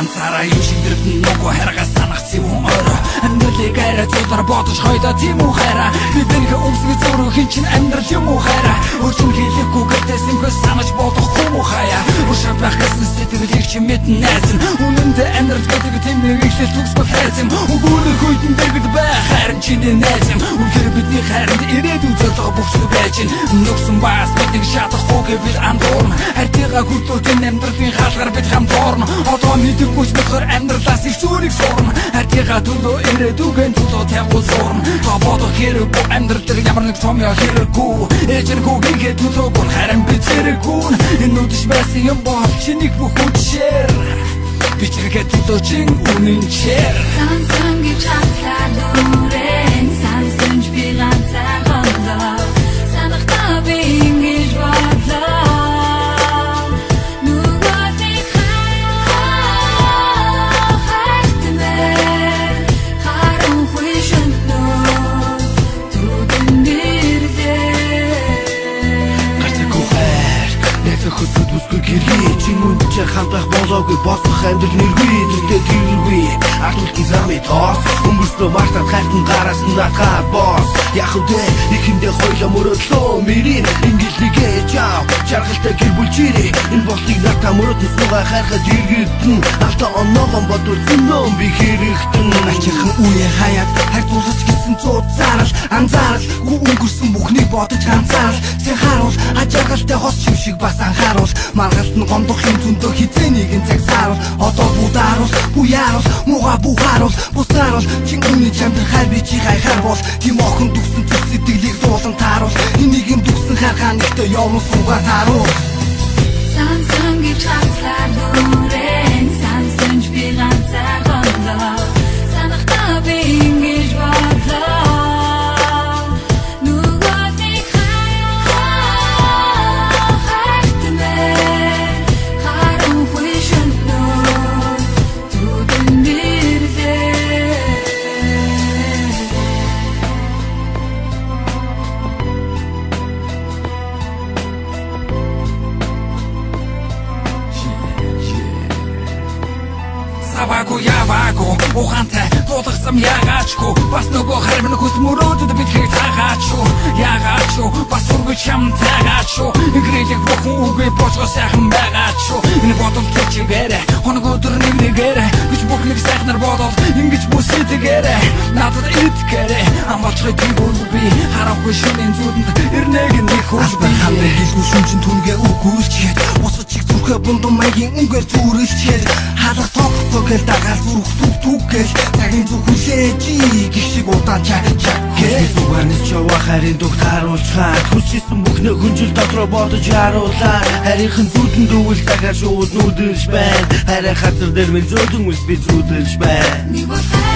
ганцаараа юм шигдэрд нөгөө харгас санах зэвүүн орой амьдралыг арай зудар бодож хойдоо тийм үү хайраа биднийх өмсгөө зураг хин чин амьдрал юм уу хайраа өрчөн хийлэхгүй гэдэг симхës санаж бодохгүй муу хаяа ушаа байх гэсэн сэтгэлийг чи мэдэн найзан үнэндээ амьдрал гэдэг тийм нэг ихлэл төгсгөл хайцам өгөөлөх үйдэн дэргэд байх харин чиний найзам үнээр бидний хайранд ирээдүйн зорилго бүхсүү байж нүгсэн бас бидний шатахгүй гэвэл андуурн хайртайгаа хүртүүлэн амьдралын хаалгаар бид хамт орно одоо мэдэггүйч болохоор амьдралаас их зүрийг сурна хайртайгаа төлөө ирээдүгэн төлөө тавьгуул сурна та бодох хэрэггүй амьдрал дээр ямар нэг том яа хэрэггүй ээжэргүй гингээ төлөөгүй харин би зэрэггүй энэ үдшиж байсан юм бол чинийг бүх үдшээр би чиргээ төлөө чин үнэн чээр Сансан гэж хаслаа дүрэн Сансэнж би ганцаар хондоо Санахтаа би ингэж бодлоо Нүгөөдийг хайртмээ Харанхуй шөнтнөө Түгэн нэрлээ Гарцаггүй хайр Найзах хөсөд үсгүй гэрээ Чин үнчээр хамтах болоогүй босох амьдрал нэргүй Дүрдээ тэргүй Ардуултын замын тоос Өнгөрснөө мартаад хайртан гараас нь натгаад бос Яхавдэ ихэндээ хойлоо мөрөдлөө мэрийн Ингээл нэгээ жав Жаргалтай гэр бүл чирээ Энэ болтыг натаа мөрөдөн суугаа хайрхад иргэдэн Алта оноогон бодвол зэмнөө би хэрэгтэн Ачирхан үе хаяад хайртуулж гисэн цууд зарал анзаарал Гүү өнгөрсөн бүхнийг бодож ганцаарал Зэн харуул ажаргалтай хос юм шиг бас анхааруул Маргалт нь гомдох юм зөндөө хизээнийг нь цаг сааруул Одоо будааруул буяаруул мууга бухааруул бусааруул чин үний чамдэр хайр би чи хайхаар тийм охин дүгсэн зүс сэтгэлийг дуулан тааруул энийг юм дүгсэн харгаан ихтэй явна суугаа тааруул Сансан гэж хаслаа дүрэн Сансэнж би ганцаар хондоо Санахтаа би ингэж бодлоо Нүгөөдийг хайртмээ Харанхуй шөнтнөө Түгэн нэрлээ Саваагүй яваагүй ухаантай дуулгасан ягаачгүй бас нөгөө хармын хүс мөрөөдөд бидхийг таагаачгүй ягаачгүй бас үргэж чам таагаачгүй игрэлэг бүхэн үгүй бочгоо сайхан байгаачгүй энэ бодол чигээрэ хоног өдөр нэгнэгээрэ гэж бүхнийг сайхнаар бодол ингэж бүсэдгээрэ надад итгээрэ амбалчрыг би харахгүй шөнийн зүудэнд ирнэг нэг хөөж би хамраа хэлгүй шүнчин түнгээ үгүйчээд босож чиг зүрхээ бундун маягийн үнгээр зүрэлчээд хаалга тогтогэл дагаал зүрх түгтүггээл цагийн зүг хүлээж гихшиг удаан чаг гээ Зүгээрнээс чаваа хайрын дугт харуулчаа Хүчээсэн бүхнээ хүнжил дотроо бодож харуулаа Харийнхан зүудэнд өвөл цагаар шууд нүдэрч байна Хараа хазар дээр минь зөөдөн үс би зүудэрч байна Нэг бол